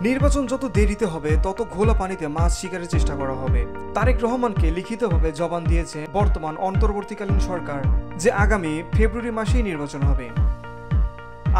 নির্বাচন যত দেরিতে হবে তত ঘোলা পানিতে মাছ শিকারের চেষ্টা করা হবে। তারেক রহমানকে লিখিতভাবে জবান দিয়েছে বর্তমান অন্তর্বর্তীকালীন সরকার যে আগামী ফেব্রুয়ারি মাসেই নির্বাচন হবে।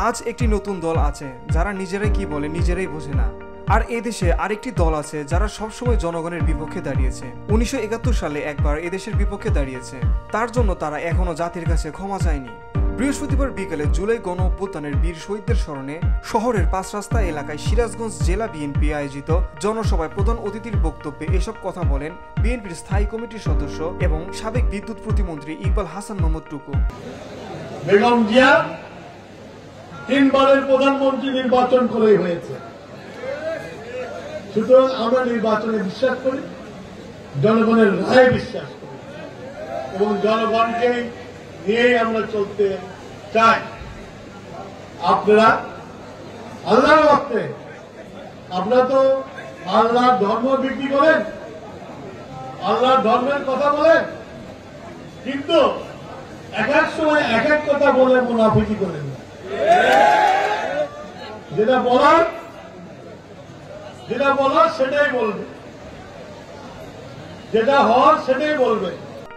আজ একটি নতুন দল আছে যারা নিজেরাই কি বলে নিজেরাই বোঝে না। আর এদেশে আরেকটি দল আছে যারা সবসময় জনগণের বিপক্ষে দাঁড়িয়েছে। 1971 সালে একবার এদেশের বিপক্ষে দাঁড়িয়েছে, তার জন্য তারা এখনো জাতির কাছে ক্ষমা চায়নি। বৃহস্পতিবার বিকেলে জুলাই গণ অভ্যুত্থানের বীর শহীদদের স্মরণে শহরের 5 রাস্তা এলাকায় সিরাজগঞ্জ জেলা বিএনপি আয়োজিত জনসভায় প্রধান অতিথির বক্তব্যে এসব কথা বলেন বিএনপির স্থায়ী কমিটির সদস্য এবং সাবেক বিদ্যুৎ প্রতিমন্ত্রী ইকবাল হাসান মোহাম্মদ টুকু। বেগম জিয়া 3 বারের প্রধানমন্ত্রী নির্বাচন করেই হয়েছে, সুতরাং আমরা নির্বাচনে বিশ্বাস করি, জনগণের রায়ে বিশ্বাস করি এবং জনগণকে নিয়েই আমরা চলতে চাই। আপনারা আল্লাহর ভক্তে, আপনারা তো আল্লাহর ধর্ম বিক্রি করেন, আল্লাহর ধর্মের কথা বলেন, কিন্তু এক এক সময় এক এক কথা বলে মুনাফিকি করেন না। যেটা বলার সেটাই বলবে, যেটা হওয়ার সেটাই বলবে।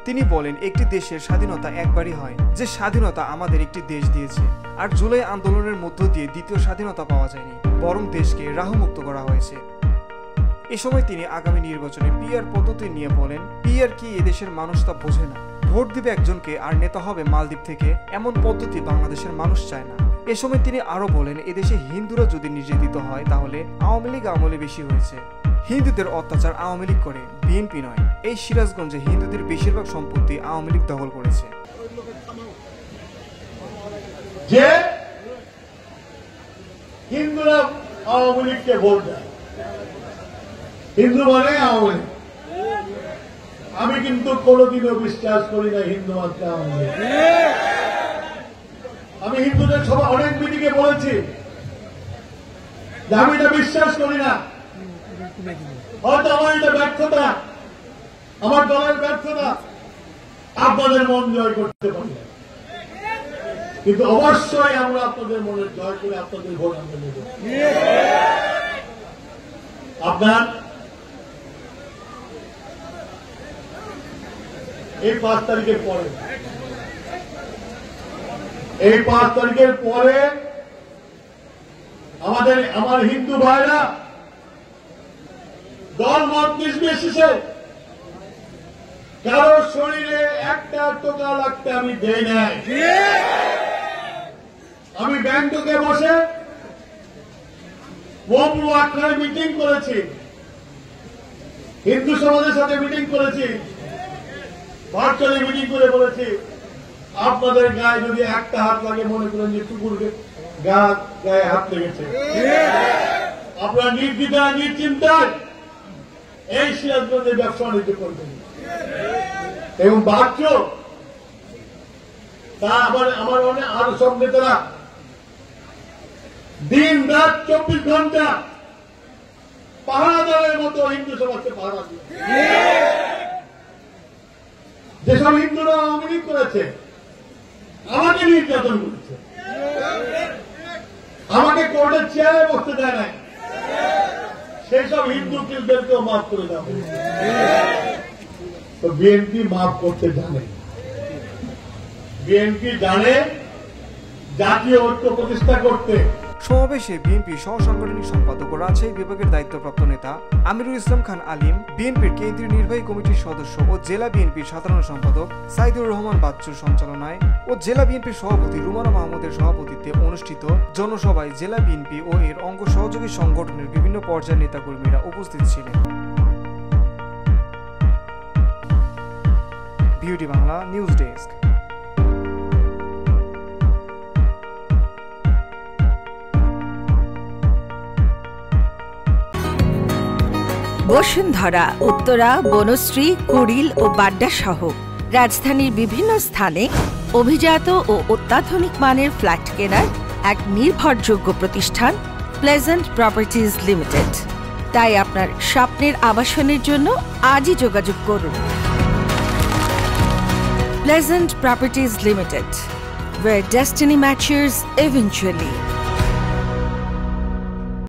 তিনি বলেন একটি দেশের স্বাধীনতা একবারই হয়, যে স্বাধীনতা আমাদের একটি দেশ দিয়েছে। আর জুলাই আন্দোলনের মধ্য দিয়ে দ্বিতীয় স্বাধীনতা পাওয়া যায়নি, বরং দেশকে রাহুমুক্ত করা হয়েছে। এ সময় তিনি আগামী নির্বাচনে পিআর পদ্ধতি নিয়ে বলেন, পিআর কি এদেশের মানুষ তা বোঝে না। ভোট দিবে একজনকে আর নেতা হবে মালদ্বীপ থেকে, এমন পদ্ধতি বাংলাদেশের মানুষ চায় না। এ সময় তিনি আরো বলেন, এদেশে হিন্দুরা যদি নির্যাতিত হয় তাহলে আওয়ামী লীগ আমলে বেশি হয়েছে। হিন্দুদের অত্যাচার আওয়ামী লীগ করে, বিএনপি নয়। এই সিরাজগঞ্জে হিন্দুদের বেশিরভাগ সম্পত্তি আওয়ামী লীগ দখল করেছে। যে হিন্দুরা আওয়ামী লীগকে ভোট দেয়, হিন্দু মানে আওয়ামী লীগ। আমি কিন্তু কোনোদিনও বিশ্বাস করি না হিন্দু মাত্রা আওয়ামী লীগ। আমি হিন্দুদের সবাই অনেক মিটিংয়ে বলেছি যে আমি এটা বিশ্বাস করি না। হয়তো আমার এটা ব্যর্থতা, আমার দলের ব্যর্থতা, আপনাদের মন জয় করতে পারি, কিন্তু অবশ্যই আমরা আপনাদের মনের জয় করে আপনাদের ভোট আমরা নেব। আপনার এই 5 তারিখের পরে, এই 5 তারিখের পরে আমার হিন্দু ভাইরা দল মত নির্বিশেষে কারো শরীরে একটা টোকা লাগতে আমি দেই নাই। আমি ব্যাংককে বসে বহু আখড়ায় মিটিং করেছি, হিন্দু সমাজের সাথে মিটিং করেছি, ভার্চুয়ালি মিটিং করে বলেছি, আপনাদের গায়ে যদি একটা হাত লাগে মনে করেন যে টুকুর গায়ে হাত লেগেছে, আপনারা নির্দ্বিধায় নিশ্চিন্তায় এই সিরাজগঞ্জের ব্যবসা বাণিজ্য করবেন এবং বাক্য তা আমার অনেক আরো সব নেতারা দিন রাত 24 ঘন্টা পাহারাদারের মতো হিন্দু সমাজকে পাহারা দিয়ে, যেসব হিন্দুরা আওয়ামী লীগ করেছে, আমাকে নির্যাতন করেছে, আমাকে কোর্টের চেয়ারে বসতে দেয় নাই, সেই সব হিন্দু কিলদেরকেও মাফ করে দেওয়া হয়েছে। তো বিএনপি মাফ করতে জানে, বিএনপি জানে জাতীয় ঐক্য প্রতিষ্ঠা করতে। সমাবেশে বিএনপির সহ সাংগঠনিক সম্পাদক ও রাজশাহী বিভাগের দায়িত্বপ্রাপ্ত নেতা আমিরুল ইসলাম খান আলিম, বিএনপির কেন্দ্রীয় নির্বাহী কমিটির সদস্য ও জেলা বিএনপির সাধারণ সম্পাদক সাইদুর রহমান বাচ্চুর সঞ্চালনায় ও জেলা বিএনপির সভাপতি রুমানা মাহমুদের সভাপতিত্বে অনুষ্ঠিত জনসভায় জেলা বিএনপি ও এর অঙ্গ সহযোগী সংগঠনের বিভিন্ন পর্যায়ের নেতাকর্মীরা উপস্থিত ছিলেন। Beauty Bangla news desk. Bashundhara, Uttara, Banasree, Kuril ও বাড্ডা সহ রাজধানীর বিভিন্ন স্থানে অভিজাত ও অত্যাধুনিক মানের ফ্ল্যাট কেনার এক নির্ভরযোগ্য প্রতিষ্ঠান প্লেজেন্ট প্রপার্টিজ লিমিটেড। তাই আপনার স্বপ্নের আবাসনের জন্য আজই যোগাযোগ করুন। Pleasant properties limited, where destiny matches eventually.